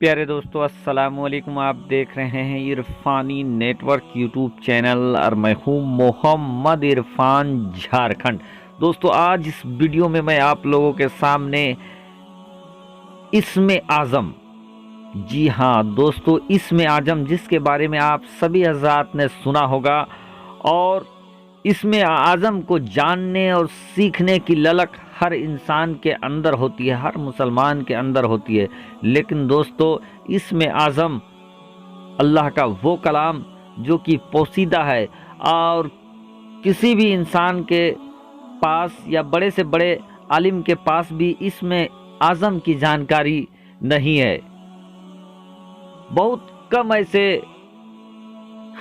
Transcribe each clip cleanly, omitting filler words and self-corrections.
प्यारे दोस्तों, अस्सलाम वालेकुम। आप देख रहे हैं इरफानी नेटवर्क यूट्यूब चैनल और मैं हूं मोहम्मद इरफान, झारखंड। दोस्तों, आज इस वीडियो में मैं आप लोगों के सामने इसमें आज़म, जी हाँ दोस्तों, इसमें आज़म जिसके बारे में आप सभी हज़रात ने सुना होगा और इसमें आज़म को जानने और सीखने की ललक हर इंसान के अंदर होती है, हर मुसलमान के अंदर होती है। लेकिन दोस्तों, इसमें आज़म अल्लाह का वो कलाम जो कि पोसीदा है और किसी भी इंसान के पास या बड़े से बड़े आलिम के पास भी इसमें आज़म की जानकारी नहीं है। बहुत कम ऐसे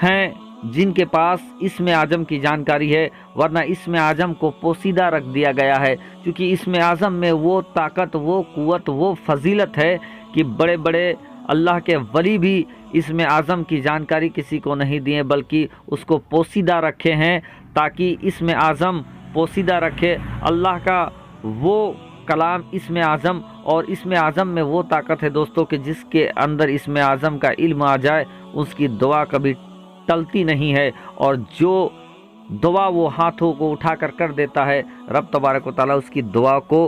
हैं जिनके पास इसमें आज़म की जानकारी है, वरना इसमें आज़म को पोसीदा रख दिया गया है, क्योंकि इसमें आज़म में वो ताकत, वो कुव्वत, वो फजीलत है कि बड़े बड़े अल्लाह के वली भी इसमें आज़म की जानकारी किसी को नहीं दिए, बल्कि उसको पोसीदा रखे हैं ताकि इसमें आज़म पोसीदा रखे अल्लाह का वो कलाम इसमें आज़म। और इसमें आज़म में वो ताकत है दोस्तों कि जिसके अंदर इसमें आज़म का इल्म आ जाए उसकी दुआ कभी टलती नहीं है, और जो दुआ वो हाथों को उठाकर कर देता है, रब तबारक व तआला उसकी दुआ को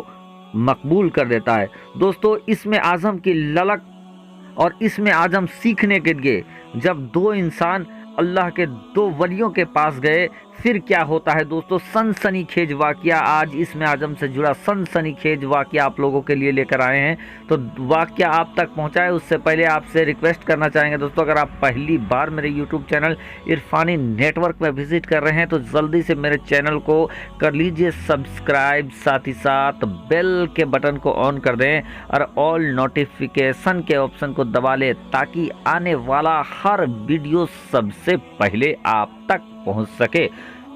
मकबूल कर देता है। दोस्तों, इसमें आज़म की ललक और इसमें आज़म सीखने के लिए जब दो इंसान अल्लाह के दो वलियों के पास गए, फिर क्या होता है दोस्तों, सनसनीखेज वाक़या, आज इसमें आज़म से जुड़ा सनसनीखेज वाक़या आप लोगों के लिए लेकर आए हैं। तो वाक़या आप तक पहुंचाए उससे पहले आपसे रिक्वेस्ट करना चाहेंगे दोस्तों, अगर आप पहली बार मेरे यूट्यूब चैनल इरफानी नेटवर्क में विजिट कर रहे हैं तो जल्दी से मेरे चैनल को कर लीजिए सब्सक्राइब, साथ ही साथ बेल के बटन को ऑन कर दें और ऑल नोटिफिकेशन के ऑप्शन को दबा लें ताकि आने वाला हर वीडियो सबसे पहले आप तक पहुंच सके।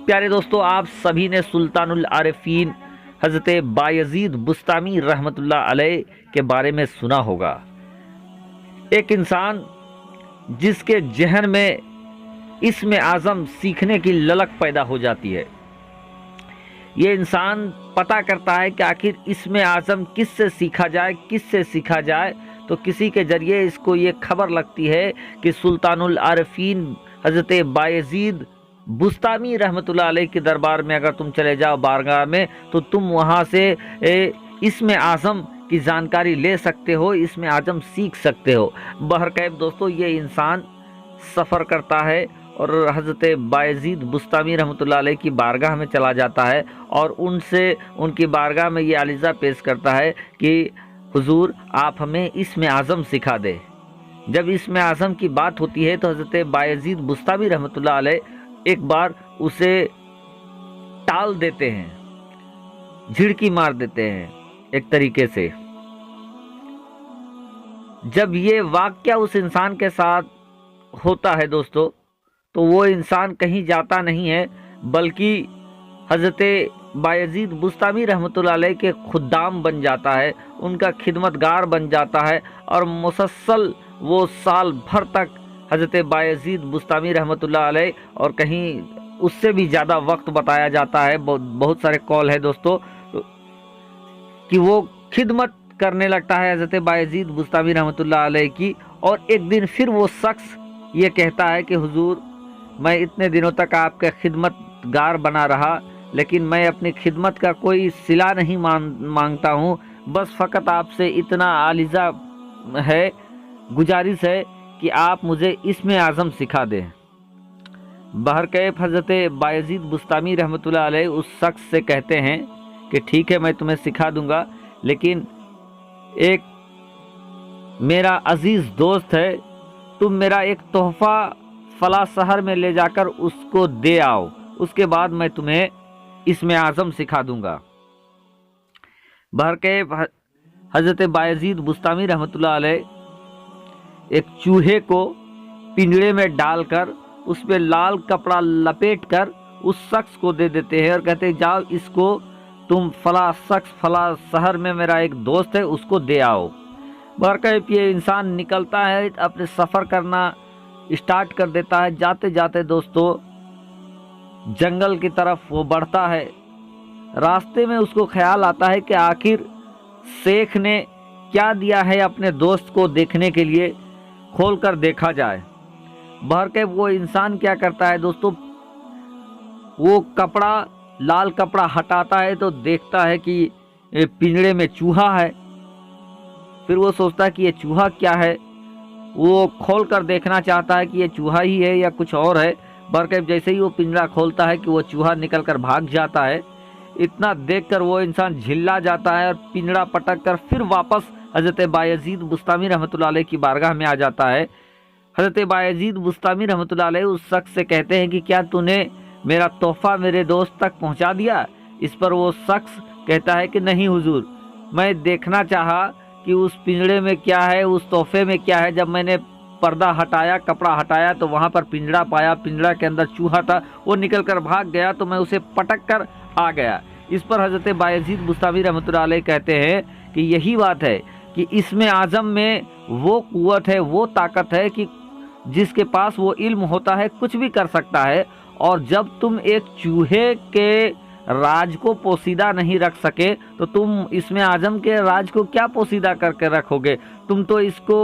प्यारे दोस्तों, आप सभी ने सुल्तानुल आरिफीन हज़रत बायजीद बुस्तामी रहमतुल्लाह अलैह के बारे में सुना होगा। एक इंसान जिसके जहन में इसमें आज़म सीखने की ललक पैदा हो जाती है, ये इंसान पता करता है कि आखिर इसमें आज़म किससे सीखा जाए, किससे सीखा जाए। तो किसी के जरिए इसको ये खबर लगती है कि सुल्तानुल आरिफीन हज़रत बायजीद बुस्तामी रहमतुल्लाह अलैह के दरबार में अगर तुम चले जाओ, बारगाह में, तो तुम वहाँ से इसमें आज़म की जानकारी ले सकते हो, इसमें आज़म सीख सकते हो। बहरकैफ दोस्तों, ये इंसान सफ़र करता है और हज़रत बायजीद बुस्तामी रहमतुल्लाह अलैह की बारगाह में चला जाता है और उनसे उनकी बारगाह में ये आलिज़ा पेश करता है कि हुजूर, आप हमें इसमें आज़म सिखा दे। जब इसमें आज़म की बात होती है तो हज़रत बायजीद बुस्तामी रहमतुल्लाह अलैह एक बार उसे टाल देते हैं, झिड़की मार देते हैं एक तरीके से। जब ये वाक़या उस इंसान के साथ होता है दोस्तों, तो वो इंसान कहीं जाता नहीं है, बल्कि हज़रत बायजीद बुस्तामी रहमतुल्लाह अलैह के खुद्दाम बन जाता है, उनका खिदमतगार बन जाता है और मुसलसल वो साल भर तक हज़रत बायजीद बुस्तामी रहमतुल्लाह अलैह, और कहीं उससे भी ज़्यादा वक्त बताया जाता है, बहुत सारे कॉल है दोस्तों, कि वो खिदमत करने लगता है हज़रत बायजीद बुस्तामी रहमतुल्लाह अलैह की। और एक दिन फिर वो शख्स ये कहता है कि हुजूर, मैं इतने दिनों तक आपका खिदमतगार बना रहा, लेकिन मैं अपनी खिदमत का कोई सिला नहीं मांगता हूँ, बस फ़कत आपसे इतना आलिज़ा है, गुजारिश है कि आप मुझे इसमें आज़म सिखा दें। बहरकैफ हज़रत बायजीद बुस्तामी रहमतुल्लाह अलैह उस शख्स से कहते हैं कि ठीक है, मैं तुम्हें सिखा दूंगा, लेकिन एक मेरा अजीज़ दोस्त है, तुम मेरा एक तोहफ़ा फला शहर में ले जाकर उसको दे आओ, उसके बाद मैं तुम्हें इसमें आज़म सिखा दूंगा। बहरकैफ हज़रत बायजीद बुस्तामी रहमतुल्लाह अलैह एक चूहे को पिंजरे में डालकर उस पर लाल कपड़ा लपेटकर उस शख्स को दे देते हैं और कहते हैं, जाओ इसको तुम फला शख्स फला शहर में मेरा एक दोस्त है, उसको दे आओ। बहरकैफ ये इंसान निकलता है, अपने सफ़र करना स्टार्ट कर देता है। जाते जाते दोस्तों जंगल की तरफ वो बढ़ता है। रास्ते में उसको ख्याल आता है कि आखिर शेख ने کیا دیا ہے اپنے دوست کو دیکھنے کے لیے، کھول کر دیکھا جائے۔ بہرکیف وہ انسان کیا کرتا ہے دوستو، وہ کپڑا، لال کپڑا ہٹاتا ہے تو دیکھتا ہے کہ پنجرے میں چوہا ہے۔ پھر وہ سوچتا ہے کہ یہ چوہا کیا ہے، وہ کھول کر دیکھنا چاہتا ہے کہ یہ چوہا ہی ہے یا کچھ اور ہے۔ بہرکیف جیسے ہی وہ پنجرا کھولتا ہے کہ وہ چوہا نکل کر بھاگ جاتا ہے۔ اتنا دیکھ کر وہ انسان جھلا جاتا ہے اور پنجرا پٹک کر پھر واپس حضرت بایزید بستامی رحمۃ اللہ علیہ کی بارگاہ میں آ جاتا ہے۔ حضرت بایزید بستامی رحمۃ اللہ علیہ اس شخص سے کہتے ہیں کہ کیا تو نے میرا تحفہ میرے دوست تک پہنچا دیا؟ اس پر وہ شخص کہتا ہے کہ نہیں حضور، میں دیکھنا چاہا کہ اس پنجرے میں کیا ہے، اس تحفے میں کیا ہے۔ جب میں نے پردہ ہٹایا، کپڑا ہٹایا تو وہاں پر پنجرا پایا، پنجرا کے اندر چوہا تھا، وہ نکل کر بھاگ گیا تو میں اسے پٹک کر آ گیا۔ اس پر حضرت بایزید بستامی رحمۃ اللہ علیہ کہتے ہیں کہ یہی بات ہے کہ اسم اعظم میں وہ قوت ہے، وہ طاقت ہے کہ جس کے پاس وہ علم ہوتا ہے کچھ بھی کر سکتا ہے، اور جب تم ایک چوہے کے راج کو پوشیدہ نہیں رکھ سکے تو تم اسم اعظم کے راج کو کیا پوشیدہ کر کے رکھو گے؟ تم تو اس کو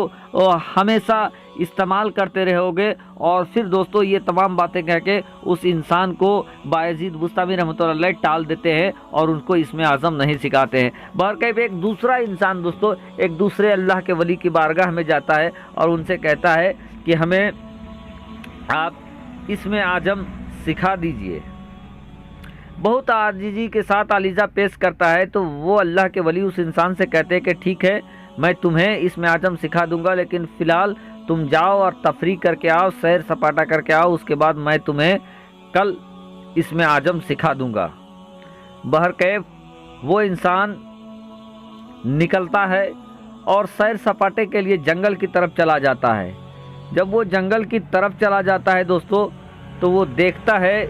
ہمیشہ استعمال کرتے رہو گے۔ اور پھر دوستو یہ تمام باتیں کہہ کے اس انسان کو بایزید بستامی رحمۃ اللہ علیہ ٹال دیتے ہیں اور ان کو اسم اعظم نہیں سکھاتے ہیں۔ بہرکیف ایک دوسرا انسان دوستو ایک دوسرے اللہ کے ولی کی بارگاہ میں جاتا ہے اور ان سے کہتا ہے کہ ہمیں آپ اسم اعظم سکھا دیجئے۔ بہت عاجزی کے ساتھ علیزہ پیش کرتا ہے تو وہ اللہ کے ولی اس انسان سے کہتے ہیں کہ ٹھیک ہے، میں تمہیں اسم اعظم سکھا دوں گا، لیکن فی الحال تم جاؤ اور تفریح کر کے آؤ، سیر سپاٹا کر کے آؤ، اس کے بعد میں تمہیں کل اسم اعظم سکھا دوں گا۔ بہرکیف وہ انسان نکلتا ہے اور سیر سپاٹے کے لیے جنگل کی طرف چلا جاتا ہے۔ جب وہ جنگل کی طرف چلا جاتا ہے دوستو تو وہ دیکھتا ہے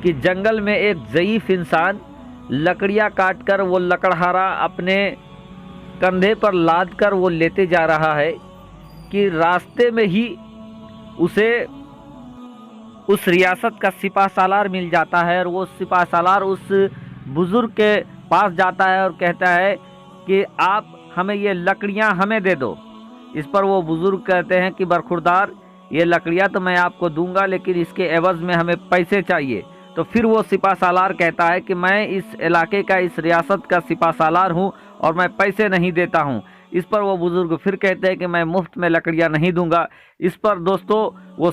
کہ جنگل میں ایک ضعیف انسان لکڑیاں کاٹ کر وہ لکڑہارا اپنے کندھے پر لاد کر وہ لیتے جا رہا ہے کہ راستے میں ہی اسے اس ریاست کا سپہ سالار مل جاتا ہے، اور وہ سپہ سالار اس بزرگ کے پاس جاتا ہے اور کہتا ہے کہ آپ ہمیں یہ لکڑیاں ہمیں دے دو۔ اس پر وہ بزرگ کہتے ہیں کہ برخوردار، یہ لکڑیاں تو میں آپ کو دوں گا لیکن اس کے عوض میں ہمیں پیسے چاہیے۔ تو پھر وہ سپہ سالار کہتا ہے کہ میں اس علاقے کا، اس ریاست کا سپہ سالار ہوں اور میں پیسے نہیں دیتا ہوں۔ اس پر وہ بزرگ پھر کہتے ہیں کہ میں مفت میں لکڑیاں نہیں دوں گا۔ اس پر دوستو وہ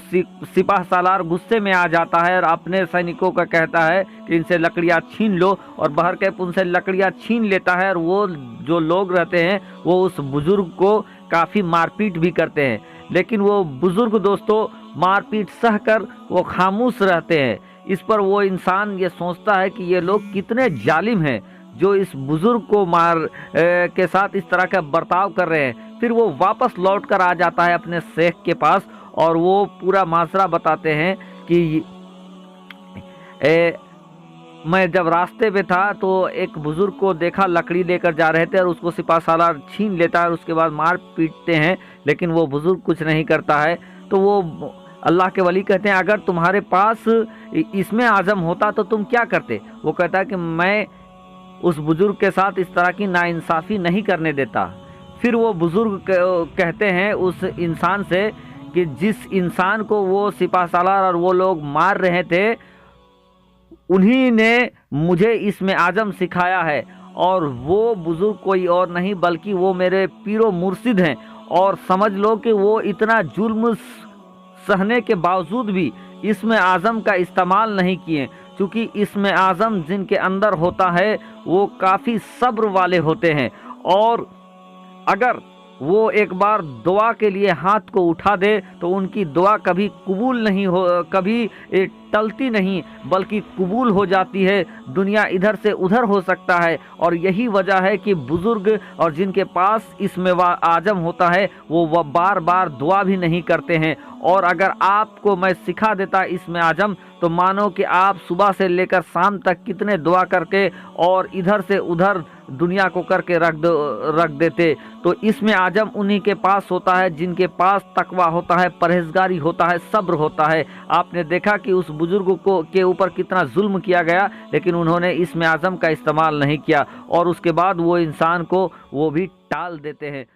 سپہ سالار غصے میں آ جاتا ہے اور اپنے سینکوں کا کہتا ہے کہ ان سے لکڑیاں چھین لو، اور بہرکیف ان سے لکڑیاں چھین لیتا ہے، اور وہ جو لوگ رہتے ہیں وہ اس بزرگ کو کافی مار پیٹ بھی کرتے ہیں، لیکن وہ بزرگ دوستو مار پیٹ سہ کر وہ خاموش رہتے ہیں۔ اس پر وہ انسان یہ سوچتا ہے کہ یہ لوگ کتنے ظالم ہیں جو اس بزرگ کو کے ساتھ اس طرح کا برتاؤ کر رہے ہیں۔ پھر وہ واپس لوٹ کر آ جاتا ہے اپنے شیخ کے پاس اور وہ پورا ماجرا بتاتے ہیں کہ میں جب راستے پہ تھا تو ایک بزرگ کو دیکھا لکڑی لے کر جا رہے تھے اور اس کو سپہ سالار چھین لیتا ہے اور اس کے بعد مار پیٹتے ہیں، لیکن وہ بزرگ کچھ نہیں کرتا ہے۔ تو وہ اللہ کے ولی کہتے ہیں اگر تمہارے پاس اسم اعظم ہوتا تو تم کیا کرتے؟ وہ کہتا ہے کہ میں اس بزرگ کے ساتھ اس طرح کی ناانصافی نہیں کرنے دیتا۔ پھر وہ بزرگ کہتے ہیں اس انسان سے کہ جس انسان کو وہ سپہ سالار اور وہ لوگ مار رہے تھے انہی نے مجھے اسم اعظم سکھایا ہے، اور وہ بزرگ کوئی اور نہیں بلکہ وہ میرے پیر و مرشد ہیں، اور سمجھ لو کہ وہ اتنا جرم سہنے کے باوجود بھی اسم اعظم کا استعمال نہیں کیے، چونکہ اسم اعظم جن کے اندر ہوتا ہے وہ کافی صبر والے ہوتے ہیں، اور اگر وہ ایک بار دعا کے لیے ہاتھ کو اٹھا دے تو ان کی دعا کبھی قبول نہیں ہو، کبھی ٹلتی نہیں بلکہ قبول ہو جاتی ہے۔ دنیا ادھر سے ادھر ہو سکتا ہے، اور یہی وجہ ہے کہ بزرگ اور جن کے پاس اسم اعظم ہوتا ہے وہ بار بار دعا بھی نہیں کرتے ہیں۔ اور اگر آپ کو میں سکھا دیتا اسم اعظم تو مانو کہ آپ صبح سے لے کر شام تک کتنے دعا کر کے اور ادھر سے ادھر دنیا کو کر کے رکھ دیتے۔ تو اسم اعظم انہی کے پاس ہوتا ہے جن کے پاس تقویٰ ہوتا ہے، پرہیزگاری ہوتا ہے، صبر ہوتا ہے۔ آپ نے دیکھا کہ اس बुजुर्ग को के ऊपर कितना जुल्म किया गया, लेकिन उन्होंने इसम आज़म का इस्तेमाल नहीं किया और उसके बाद वो इंसान को वो भी टाल देते हैं।